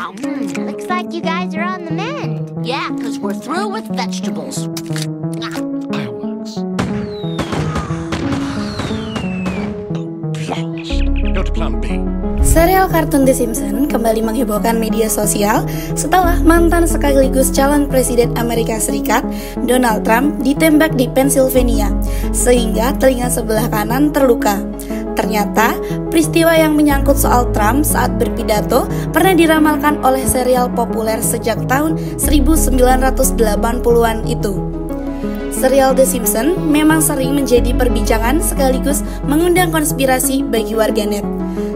Looks like you guys are on the mend. Yeah, because we're through with vegetables. Fireworks. Flawless. Go to plan B. Serial kartun The Simpsons kembali menghebohkan media sosial setelah mantan sekaligus calon presiden Amerika Serikat, Donald Trump, ditembak di Pennsylvania, sehingga telinga sebelah kanan terluka. Ternyata, peristiwa yang menyangkut soal Trump saat berpidato pernah diramalkan oleh serial populer sejak tahun 1980-an itu. Serial The Simpsons memang sering menjadi perbincangan sekaligus mengundang konspirasi bagi warganet.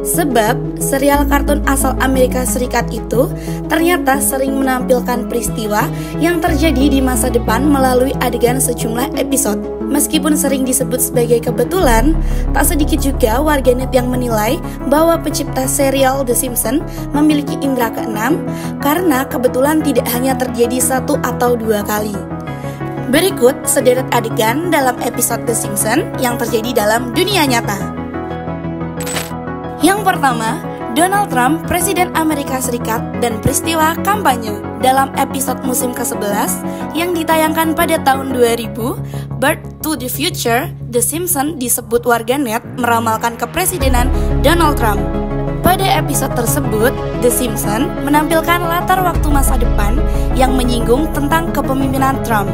Sebab, serial kartun asal Amerika Serikat itu ternyata sering menampilkan peristiwa yang terjadi di masa depan melalui adegan sejumlah episode. Meskipun sering disebut sebagai kebetulan, tak sedikit juga warganet yang menilai bahwa pencipta serial The Simpsons memiliki indera keenam karena kebetulan tidak hanya terjadi 1 atau 2 kali. Berikut sederet adegan dalam episode The Simpsons yang terjadi dalam dunia nyata. Yang pertama, Donald Trump, Presiden Amerika Serikat, dan peristiwa kampanye. Dalam episode musim ke-11 yang ditayangkan pada tahun 2000, Back to the Future, The Simpsons disebut warganet meramalkan kepresidenan Donald Trump. Pada episode tersebut, The Simpsons menampilkan latar waktu masa depan yang menyinggung tentang kepemimpinan Trump.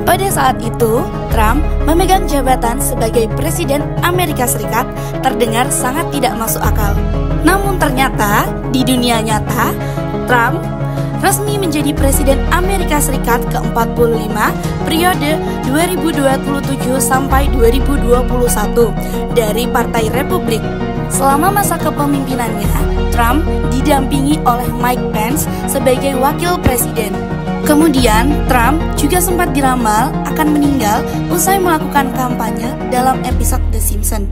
Pada saat itu, Trump memegang jabatan sebagai Presiden Amerika Serikat terdengar sangat tidak masuk akal. Namun ternyata, di dunia nyata, Trump resmi menjadi Presiden Amerika Serikat ke-45 periode 2027 sampai 2021 dari Partai Republik. Selama masa kepemimpinannya, Trump didampingi oleh Mike Pence sebagai wakil presiden. Kemudian, Trump juga sempat diramal akan meninggal usai melakukan kampanye dalam episode The Simpsons.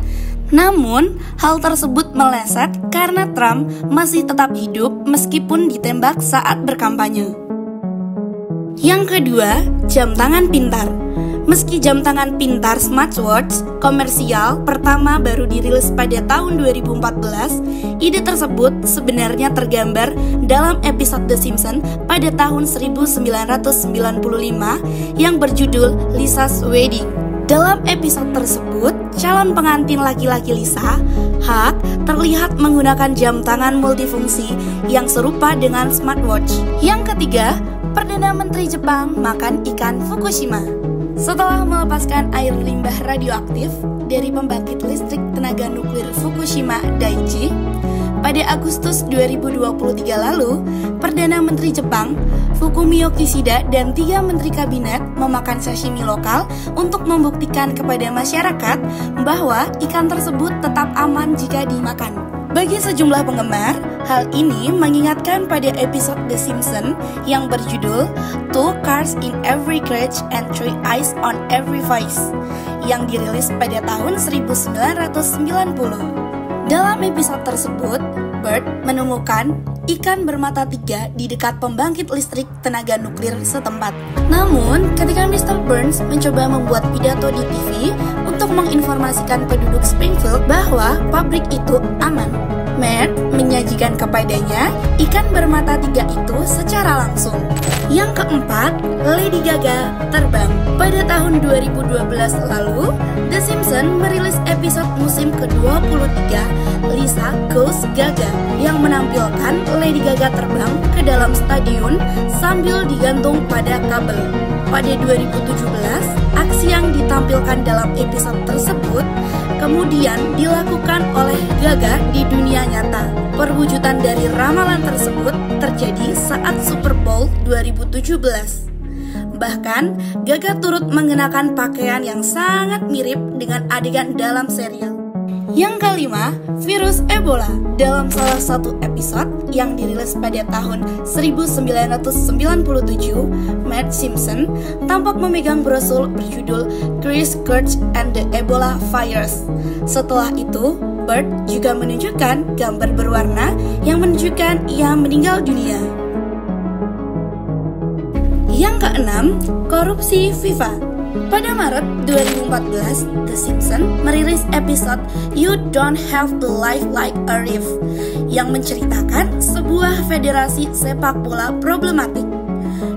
Namun, hal tersebut meleset karena Trump masih tetap hidup meskipun ditembak saat berkampanye. Yang kedua, jam tangan pintar. Meski jam tangan pintar smartwatch komersial pertama baru dirilis pada tahun 2014, ide tersebut sebenarnya tergambar dalam episode The Simpsons pada tahun 1995 yang berjudul Lisa's Wedding. Dalam episode tersebut, calon pengantin laki-laki Lisa, Huck, terlihat menggunakan jam tangan multifungsi yang serupa dengan smartwatch. Yang ketiga, Perdana Menteri Jepang makan ikan Fukushima. Setelah melepaskan air limbah radioaktif dari pembangkit listrik tenaga nuklir Fukushima Daiichi, pada Agustus 2023 lalu, Perdana Menteri Jepang, Fumio Kishida, dan 3 menteri kabinet memakan sashimi lokal untuk membuktikan kepada masyarakat bahwa ikan tersebut tetap aman jika dimakan. Bagi sejumlah penggemar, hal ini mengingatkan pada episode The Simpsons yang berjudul Two Cars in Every Garage and Three Eyes on Every Face yang dirilis pada tahun 1990. Dalam episode tersebut, Bert menemukan ikan bermata 3 di dekat pembangkit listrik tenaga nuklir setempat. Namun, ketika Mr. Burns mencoba membuat pidato di TV untuk menginformasikan penduduk Springfield bahwa pabrik itu aman, Matt menyajikan kepadanya ikan bermata 3 itu secara langsung. Yang keempat, Lady Gaga terbang. Pada tahun 2012 lalu, The Simpsons merilis episode musim ke-23 Lisa Goes Gaga yang menampilkan Lady Gaga terbang ke dalam stadion sambil digantung pada kabel. Pada 2017, aksi yang ditampilkan dalam episode tersebut kemudian dilakukan oleh Gaga di dunia nyata. Perwujudan dari ramalan tersebut terjadi saat Super Bowl 2017. Bahkan, Gaga turut mengenakan pakaian yang sangat mirip dengan adegan dalam serial. Yang kelima, virus Ebola. Dalam salah satu episode yang dirilis pada tahun 1997, Matt Simpson tampak memegang brosur berjudul Chris Kurtz and the Ebola Virus. Setelah itu, Bert juga menunjukkan gambar berwarna yang menunjukkan ia meninggal dunia. Yang keenam, korupsi FIFA. Pada Maret 2014, The Simpsons merilis episode You Don't Have to Live Like a Reef yang menceritakan sebuah federasi sepak bola problematik.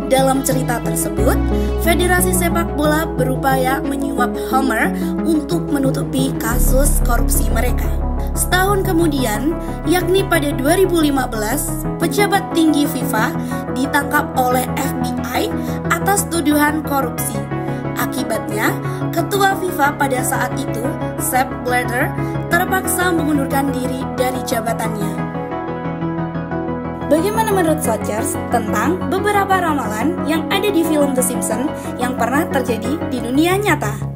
Dalam cerita tersebut, federasi sepak bola berupaya menyuap Homer untuk menutupi kasus korupsi mereka. Setahun kemudian, yakni pada 2015, pejabat tinggi FIFA ditangkap oleh FBI atas tuduhan korupsi. Akibatnya, ketua FIFA pada saat itu, Sepp Blatter, terpaksa mengundurkan diri dari jabatannya. Bagaimana menurut Sochers tentang beberapa ramalan yang ada di film The Simpsons yang pernah terjadi di dunia nyata?